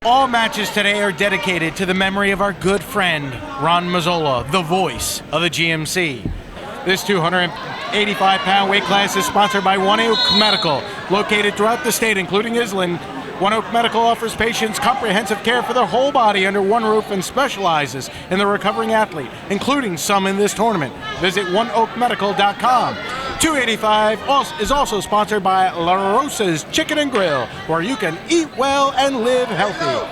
All matches today are dedicated to the memory of our good friend, Ron Mazzola, the voice of the GMC. This 285-pound weight class is sponsored by One Oak Medical, located throughout the state, including Island. One Oak Medical offers patients comprehensive care for their whole body under one roof and specializes in the recovering athlete, including some in this tournament. Visit oneoakmedical.com. 285 is also sponsored by La Rosa's Chicken and Grill, where you can eat well and live healthy.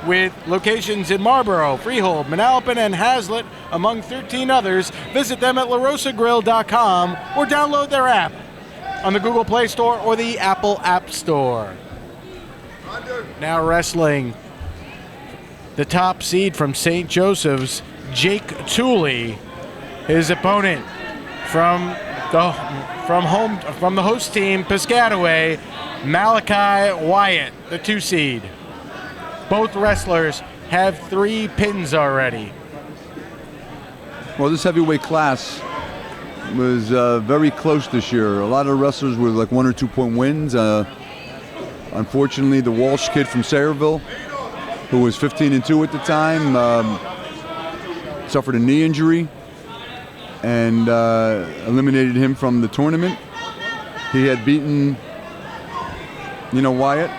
With locations in Marlboro, Freehold, Manalapan, and Hazlet, among 13 others, visit them at larosagrill.com or download their app on the Google Play Store or the Apple App Store. Now wrestling, the top seed from St. Joseph's, Jake Tulli. His opponent from the host team, Piscataway, Malachi Wyatt, the 2 seed. Both wrestlers have 3 pins already. Well, this heavyweight class was very close this year. A lot of wrestlers with like 1 or 2 point wins. Unfortunately, the Walsh kid from Sayreville, who was 15-2 at the time, suffered a knee injury and eliminated him from the tournament. He had beaten, Wyatt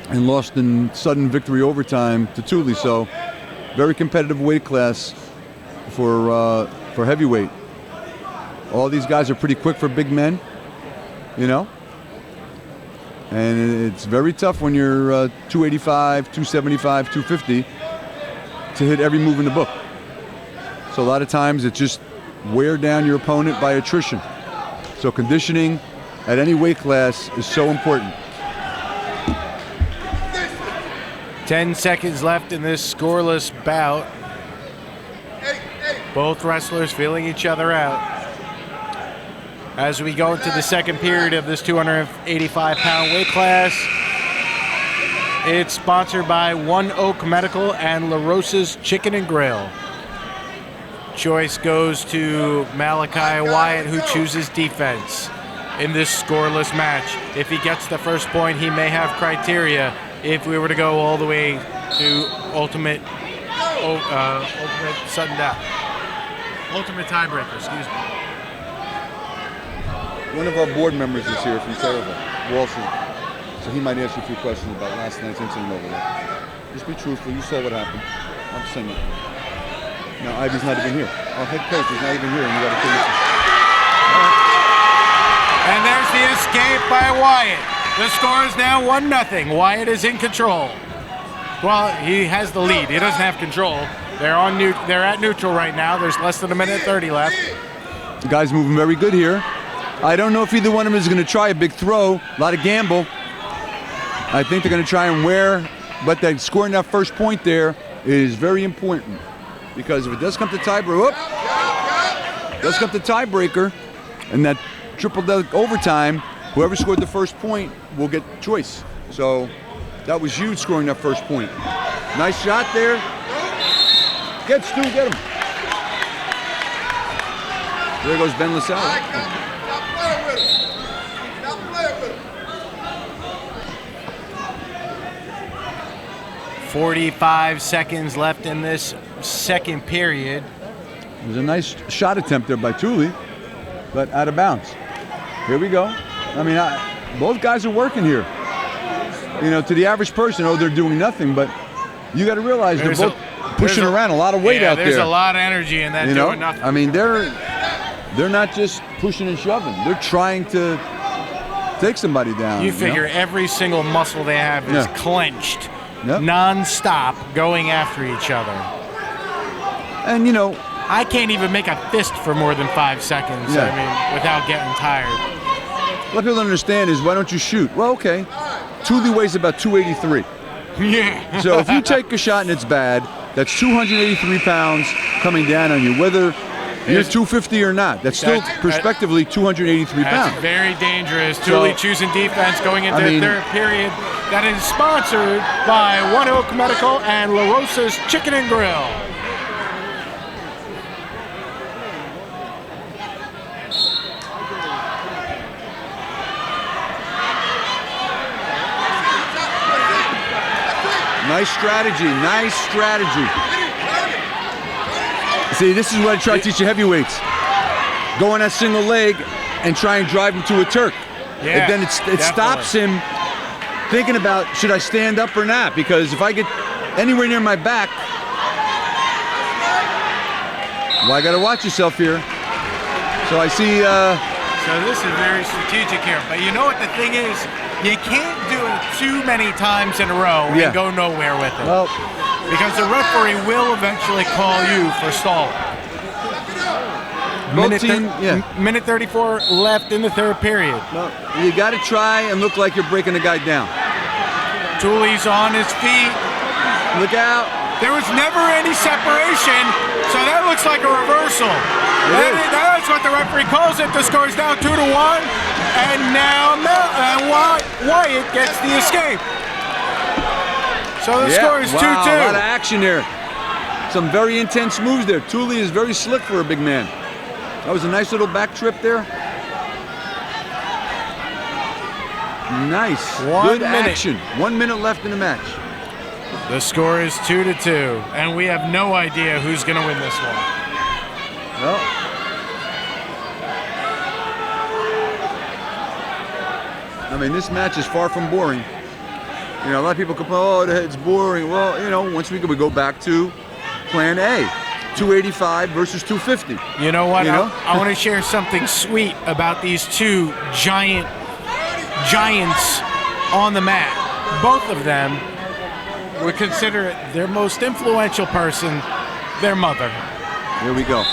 and lost in sudden victory overtime to Tulli. So, very competitive weight class for heavyweight. All these guys are pretty quick for big men, And it's very tough when you're 285, 275, 250 to hit every move in the book. So a lot of times it's just wear down your opponent by attrition. So conditioning at any weight class is so important. 10 seconds left in this scoreless bout. Both wrestlers feeling each other out. As we go into the second period of this 285-pound weight class, it's sponsored by One Oak Medical and La Rosa's Chicken and Grill. Choice goes to Malachi Wyatt, who chooses defense in this scoreless match. If he gets the first point, he may have criteria if we were to go all the way to ultimate sudden death. Ultimate tiebreaker, excuse me. One of our board members is here from Sayreville, Walsh, so he might ask you a few questions about last night's incident over there. Just be truthful. You saw what happened. I'm saying it. No, Ivy's not even here. Our head coach is not even here, and you got to figure it out. And there's the escape by Wyatt. The score is now 1-0. Wyatt is in control. Well, he has the lead. He doesn't have control. They're at neutral right now. There's less than 1:30 left. The guy's moving very good here. I don't know if either one of them is going to try a big throw. A lot of gamble. I think they're going to try and but that scoring that first point there is very important, because if it does come to tiebreaker, and that triple overtime, whoever scored the first point will get choice. So that was huge, scoring that first point. Nice shot there. Get Stu, get him. There goes Ben LaSalle. 45 seconds left in this second period. It was a nice shot attempt there by Tulli, but out of bounds. Here we go. I mean, both guys are working here. To the average person, they're doing nothing, but you got to realize they're both pushing around a lot of weight out there. There's a lot of energy in that doing nothing. I mean, they're not just pushing and shoving. They're trying to take somebody down. You figure every single muscle they have is clenched. Yep. Non-stop going after each other. And I can't even make a fist for more than 5 seconds, without getting tired. What people don't understand is, why don't you shoot? Well, okay. Tulli weighs about 283. Yeah. So if you take a shot and it's bad, that's 283 pounds coming down on you, whether you're 250 or not. That's still prospectively 283 pounds. That's very dangerous. Tulli choosing defense going into the third period. That is sponsored by One Oak Medical and La Rosa's Chicken and Grill. Nice strategy. Nice strategy. See, this is what I try to teach you heavyweights. Go on that single leg and try and drive him to a Turk. Yeah, and then it stops him thinking about, should I stand up or not? Because if I get anywhere near my back, well, I got to watch yourself here. So I see... So this is very strategic here. But you know what the thing is? You can't do it too many times in a row and go nowhere with it. Well, because the referee will eventually call you for stalling. Minute 34 left in the third period. Well, you got to try and look like you're breaking the guy down. Tulli's on his feet. Look out. There was never any separation, so that looks like a reversal. That's what the referee calls it. The score is now 2-1, and now Wyatt gets the escape. So the score is 2-2. A lot of action there. Some very intense moves there. Tulli is very slick for a big man. That was a nice little back trip there. Nice. Good action. 1 minute left in the match. The score is 2-2, and we have no idea who's going to win this one. Well, I mean, this match is far from boring. You know, a lot of people complain, oh, it's boring. Well, you know, once we go back to plan A, 285 versus 250. You know what? I want to share something sweet about these two giants on the mat. Both of them would consider their most influential person their mother. Here we go.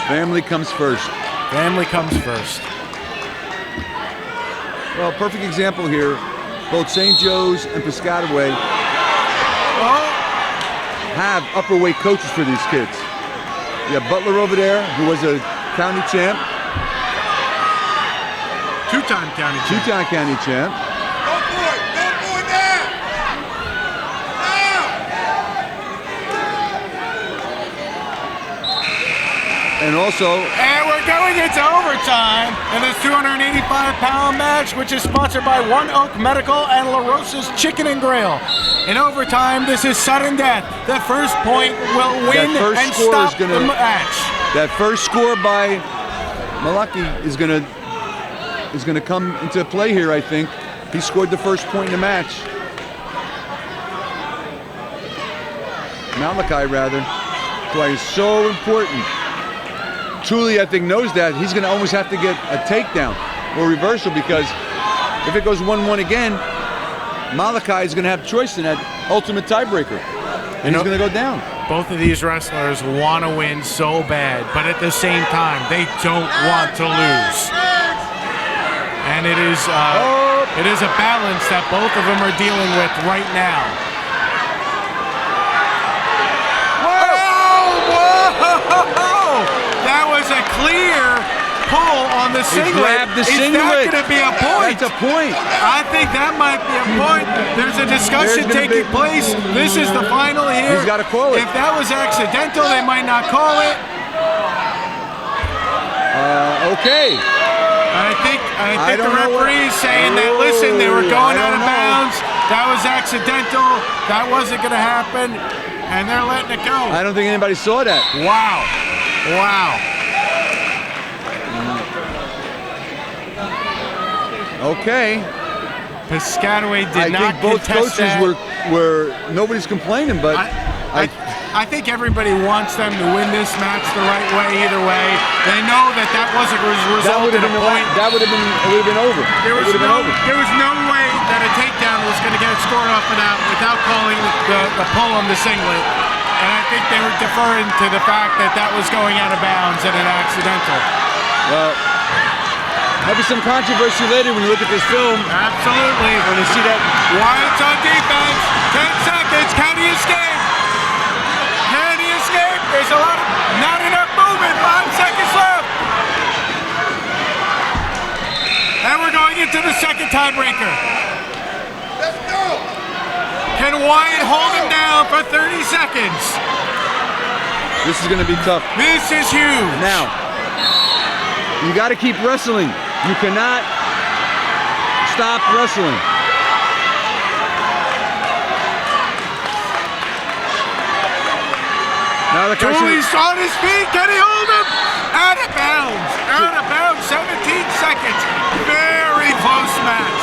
Family comes first. Family comes first. Well, perfect example here. Both St. Joe's and Piscataway have upper weight coaches for these kids. You have Butler over there, who was a county champ. Two-time county champ. Two-time county champ. And also... And we're going into overtime in this 285-pound match, which is sponsored by One Oak Medical and La Rosa's Chicken and Grill. In overtime, this is sudden death. The first point will win and stop the match. That first score by Malachi is gonna come into play here, I think. He scored the first point in the match. Malachi, rather. That's why he's so important. Tulli, I think, knows that. He's going to almost have to get a takedown or reversal, because if it goes 1-1 again, Malachi is going to have choice in that ultimate tiebreaker. And he's going to go down. Both of these wrestlers want to win so bad, but at the same time, they don't want to lose. And it is a balance that both of them are dealing with right now. That was a clear pull on the singlet. He grabbed the singlet. Is that going to be a point? That's a point. I think that might be a point. There's a discussion taking place. This is the final here. He's got to call it. If that was accidental, they might not call it. Okay. I think the referee's saying that, listen, they were going out of bounds. That was accidental. That wasn't going to happen. And they're letting it go. I don't think anybody saw that. Wow. Okay. Piscataway did not think both contest coaches that. were nobody's complaining, but I think everybody wants them to win this match the right way either way. They know that wasn't a result in a point. It would have been over. There was no way that a takedown was going to get scored off without calling the pull on the singlet. And I think they were deferring to the fact that was going out of bounds and an accidental. Well, there'll be some controversy later when you look at this film. Absolutely. When you see that. Wyatt's on defense. 10 seconds. Can he escape? Can he escape? There's not enough movement. 5 seconds left. And we're going into the second tiebreaker. Let's go. Can Wyatt hold him down for 30 seconds? This is going to be tough. This is huge. Now, you got to keep wrestling. You cannot stop wrestling. Malachi Tulli's on his feet. Can he hold him? Out of bounds. Out of bounds. 17 seconds. Very close match.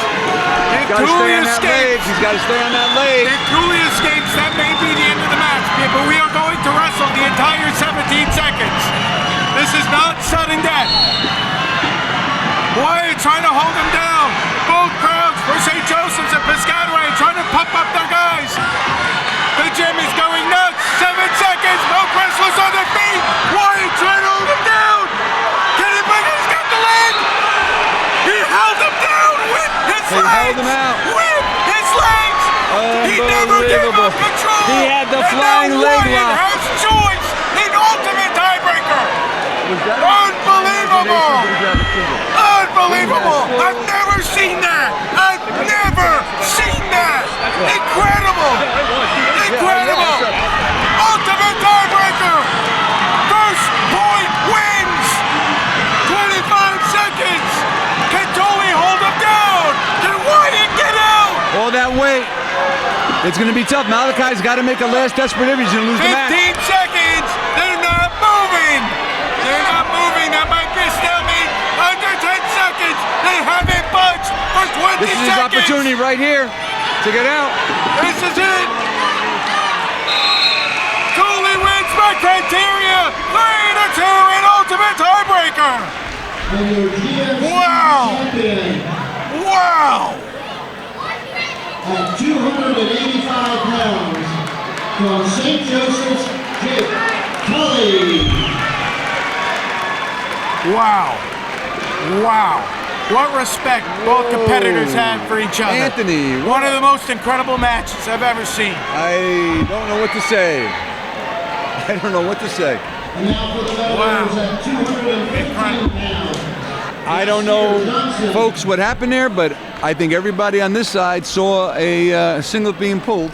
If got to Tulli stay on that leg. escapes, He's got to stay on that leg. if Tulli escapes, that may be the end of the match. But we are going to wrestle the entire 17 seconds. This is not sudden death. Wyatt trying to hold him down. Both crowds for St. Joseph's and Piscataway trying to pump up their guys. The gym is going nuts. 7 seconds. Both wrestlers on their feet. Wyatt trying to hold him down. Can he bring it? He's got the leg. He held him down with his legs. He held him out. With his legs. He never gave up control. He had the flying leg Wyatt lock. has choice in ultimate tiebreaker. Unbelievable. Unbelievable. I've never seen that. I've never seen that. Incredible. Incredible. Ultimate tiebreaker. First point wins. 25 seconds. Can Tulli hold him down? Can Wyatt get out? All that weight. It's going to be tough. Malachi's got to make a last desperate effort. He's going to lose the 15 match. seconds. They're not moving. They're not moving. That might be a stalemate. Under 10 seconds. They haven't budged for 20 seconds. This is his opportunity right here to get out. This is it. Tulli wins by criteria. 3-2 in ultimate tiebreaker. Wow. Wow. At 285 pounds, from St. Joseph's, Tulli. Wow. Wow. What respect both competitors had for each other. Anthony. One of the most incredible matches I've ever seen. I don't know what to say. I don't know what to say. And now for the medals at 215 pounds. I don't know, folks, what happened there, but I think everybody on this side saw a singlet being pulled.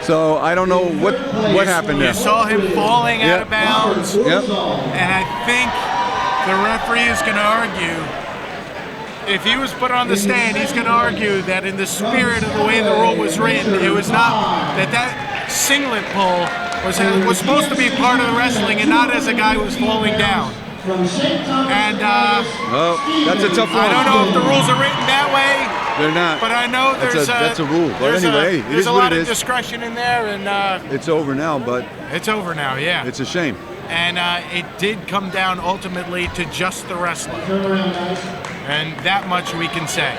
So I don't know what happened there. You saw him falling out of Yep. bounds. Yep. And I think the referee is going to argue, if he was put on the stand, he's going to argue that in the spirit of the way the rule was written, it was not that singlet pull was supposed to be part of the wrestling and not as a guy who was falling down. And Oh, that's a tough one. I don't know if the rules are written that way, They're not. but I know That's a rule. But anyway, it there's is a what lot it of is. discretion in there, and It's over now, but it's over now, yeah. it's a shame. And it did come down ultimately to just the wrestling. And that much we can say.